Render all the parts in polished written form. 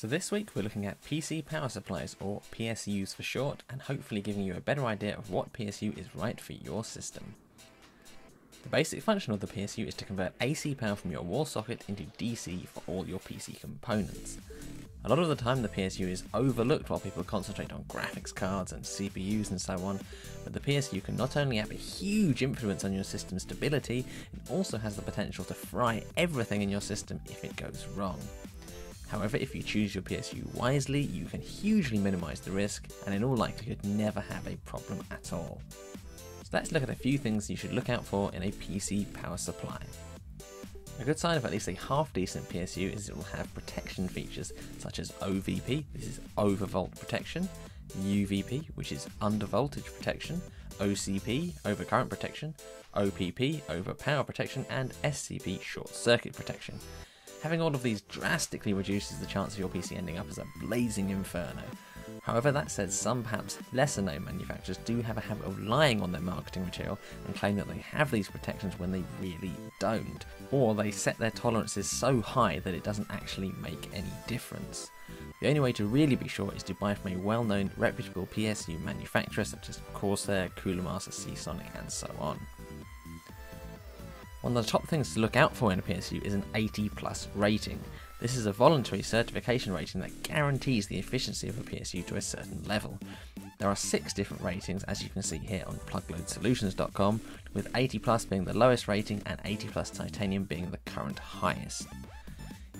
So this week we're looking at PC power supplies, or PSUs for short, and hopefully giving you a better idea of what PSU is right for your system. The basic function of the PSU is to convert AC power from your wall socket into DC for all your PC components. A lot of the time the PSU is overlooked while people concentrate on graphics cards and CPUs and so on, but the PSU can not only have a huge influence on your system's stability, it also has the potential to fry everything in your system if it goes wrong. However, if you choose your PSU wisely, you can hugely minimize the risk and in all likelihood never have a problem at all. So let's look at a few things you should look out for in a PC power supply. A good sign of at least a half-decent PSU is it will have protection features such as OVP, this is overvolt protection, UVP, which is undervoltage protection, OCP, overcurrent protection, OPP, overpower protection, and SCP, short circuit protection. Having all of these drastically reduces the chance of your PC ending up as a blazing inferno. However, that said, some perhaps lesser known manufacturers do have a habit of lying on their marketing material and claim that they have these protections when they really don't, or they set their tolerances so high that it doesn't actually make any difference. The only way to really be sure is to buy from a well-known, reputable PSU manufacturer such as Corsair, Cooler Master, Seasonic, and so on. One of the top things to look out for in a PSU is an 80+ rating. This is a voluntary certification rating that guarantees the efficiency of a PSU to a certain level. There are 6 different ratings, as you can see here on plugloadsolutions.com, with 80+ being the lowest rating and 80+ titanium being the current highest.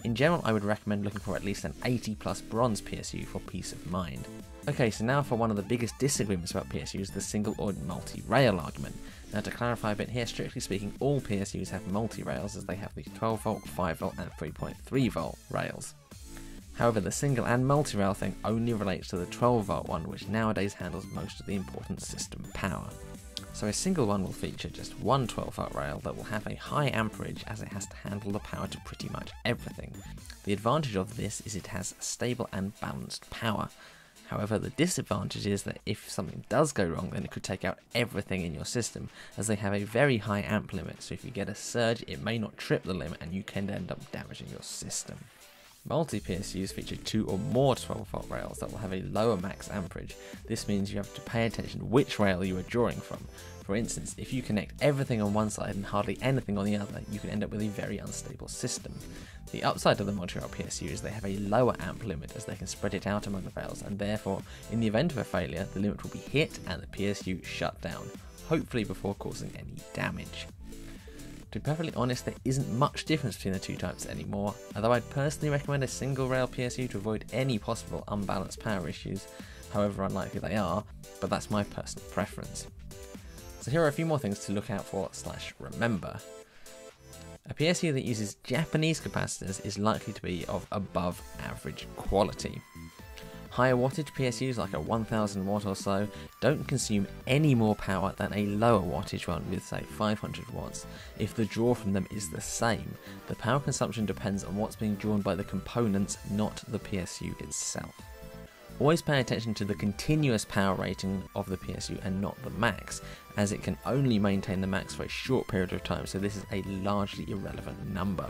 In general, I would recommend looking for at least an 80+ bronze PSU for peace of mind. Okay, so now for one of the biggest disagreements about PSUs, the single or multi-rail argument. Now to clarify a bit here, strictly speaking, all PSUs have multi-rails as they have the 12V, 5V and 3.3V rails. However, the single and multi-rail thing only relates to the 12V one, which nowadays handles most of the important system power. So a single one will feature just one 12V rail that will have a high amperage as it has to handle the power to pretty much everything. The advantage of this is it has stable and balanced power. However, the disadvantage is that if something does go wrong, then it could take out everything in your system, as they have a very high amp limit, so if you get a surge it may not trip the limit and you can end up damaging your system. Multi-PSUs feature 2 or more 12V rails that will have a lower max amperage. This means you have to pay attention which rail you are drawing from. For instance, if you connect everything on one side and hardly anything on the other, you can end up with a very unstable system. The upside of the multi-rail PSU is they have a lower amp limit as they can spread it out among the rails, and therefore, in the event of a failure, the limit will be hit and the PSU shut down, hopefully before causing any damage. To be perfectly honest, there isn't much difference between the two types anymore, although I'd personally recommend a single rail PSU to avoid any possible unbalanced power issues, however unlikely they are, but that's my personal preference. So here are a few more things to look out for / remember. A PSU that uses Japanese capacitors is likely to be of above average quality. Higher wattage PSUs like a 1000 watt or so don't consume any more power than a lower wattage one with say 500 watts. If the draw from them is the same, the power consumption depends on what's being drawn by the components, not the PSU itself. Always pay attention to the continuous power rating of the PSU and not the max, as it can only maintain the max for a short period of time, so this is a largely irrelevant number.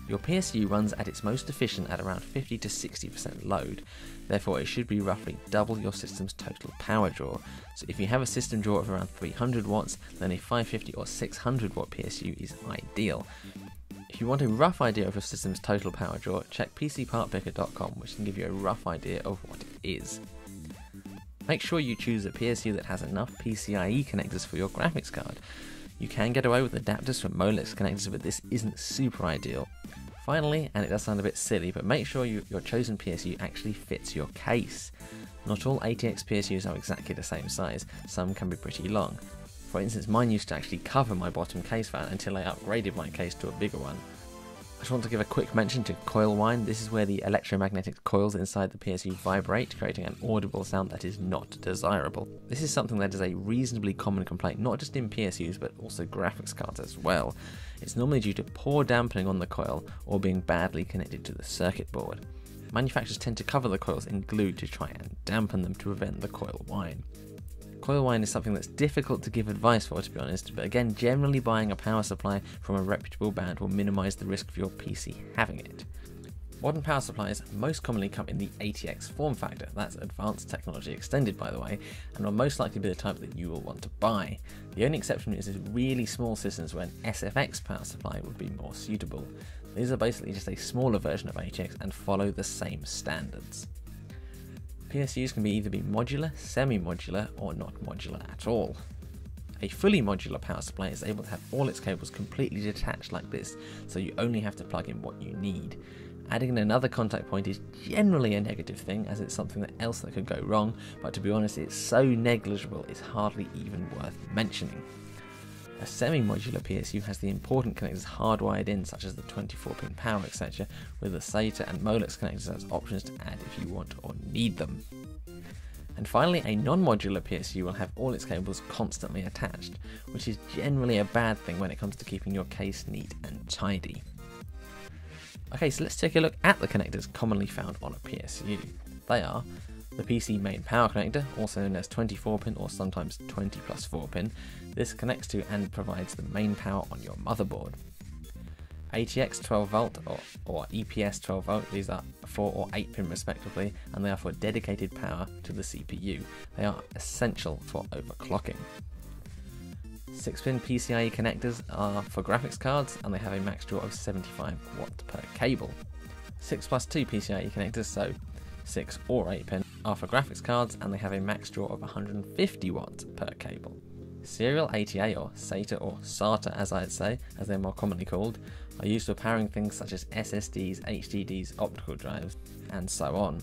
Your PSU runs at its most efficient at around 50 to 60% load, therefore it should be roughly double your system's total power draw. So if you have a system draw of around 300 watts, then a 550 or 600 watt PSU is ideal. If you want a rough idea of your system's total power draw, check PCPartPicker.com, which can give you a rough idea of what it is. Make sure you choose a PSU that has enough PCIe connectors for your graphics card. You can get away with adapters from Molex connectors, but this isn't super ideal. Finally, and it does sound a bit silly, but make sure your chosen PSU actually fits your case. Not all ATX PSUs are exactly the same size, some can be pretty long. For instance, mine used to actually cover my bottom case fan until I upgraded my case to a bigger one. I just want to give a quick mention to coil whine. This is where the electromagnetic coils inside the PSU vibrate, creating an audible sound that is not desirable. This is something that is a reasonably common complaint, not just in PSUs but also graphics cards as well. It's normally due to poor dampening on the coil or being badly connected to the circuit board. Manufacturers tend to cover the coils in glue to try and dampen them to prevent the coil whine. Coil whine is something that's difficult to give advice for, to be honest, but again, generally buying a power supply from a reputable brand will minimise the risk of your PC having it. Modern power supplies most commonly come in the ATX form factor, that's Advanced Technology Extended by the way, and will most likely be the type that you will want to buy. The only exception is really small systems where an SFX power supply would be more suitable. These are basically just a smaller version of ATX and follow the same standards. PSUs can either be modular, semi-modular, or not modular at all. A fully modular power supply is able to have all its cables completely detached like this, so you only have to plug in what you need. Adding in another contact point is generally a negative thing, as it's something else that could go wrong, but to be honest it's so negligible it's hardly even worth mentioning. A semi-modular PSU has the important connectors hardwired in, such as the 24-pin power etc, with the SATA and Molex connectors as options to add if you want or need them. And finally, a non-modular PSU will have all its cables constantly attached, which is generally a bad thing when it comes to keeping your case neat and tidy. Okay, so let's take a look at the connectors commonly found on a PSU. They are the PC main power connector, also known as 24-pin or sometimes 20+4-pin. This connects to and provides the main power on your motherboard. ATX 12V or EPS 12V, these are 4 or 8-pin respectively, and they are for dedicated power to the CPU. They are essential for overclocking. 6-pin PCIe connectors are for graphics cards, and they have a max draw of 75 watts per cable. 6+2 PCIe connectors, so 6 or 8-pin, are for graphics cards, and they have a max draw of 150 watts per cable. Serial ATA, or SATA, or SATA as I'd say, as they're more commonly called, are used for powering things such as SSDs, HDDs, optical drives, and so on.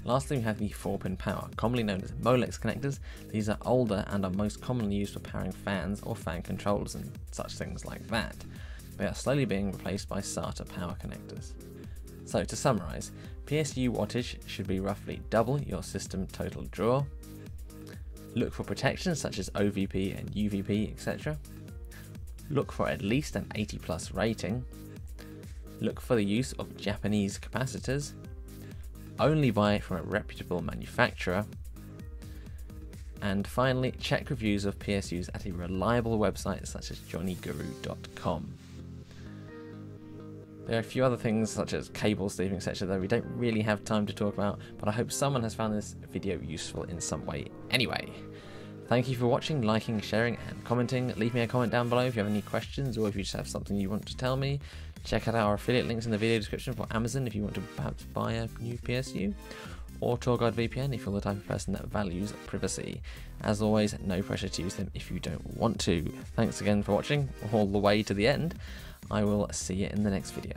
Lastly, we have the 4-pin power, commonly known as Molex connectors. These are older and are most commonly used for powering fans or fan controllers and such things like that. They are slowly being replaced by SATA power connectors. So to summarise, PSU wattage should be roughly double your system total draw. Look for protection such as OVP and UVP, etc. Look for at least an 80+ rating. Look for the use of Japanese capacitors. Only buy it from a reputable manufacturer. And finally, check reviews of PSUs at a reliable website such as johnnyguru.com. There are a few other things such as cable sleeving etc that we don't really have time to talk about, but I hope someone has found this video useful in some way anyway. Thank you for watching, liking, sharing and commenting. Leave me a comment down below if you have any questions or if you just have something you want to tell me. Check out our affiliate links in the video description for Amazon if you want to perhaps buy a new PSU, or TourGuide VPN if you're the type of person that values privacy. As always, no pressure to use them if you don't want to. Thanks again for watching all the way to the end. I will see you in the next video.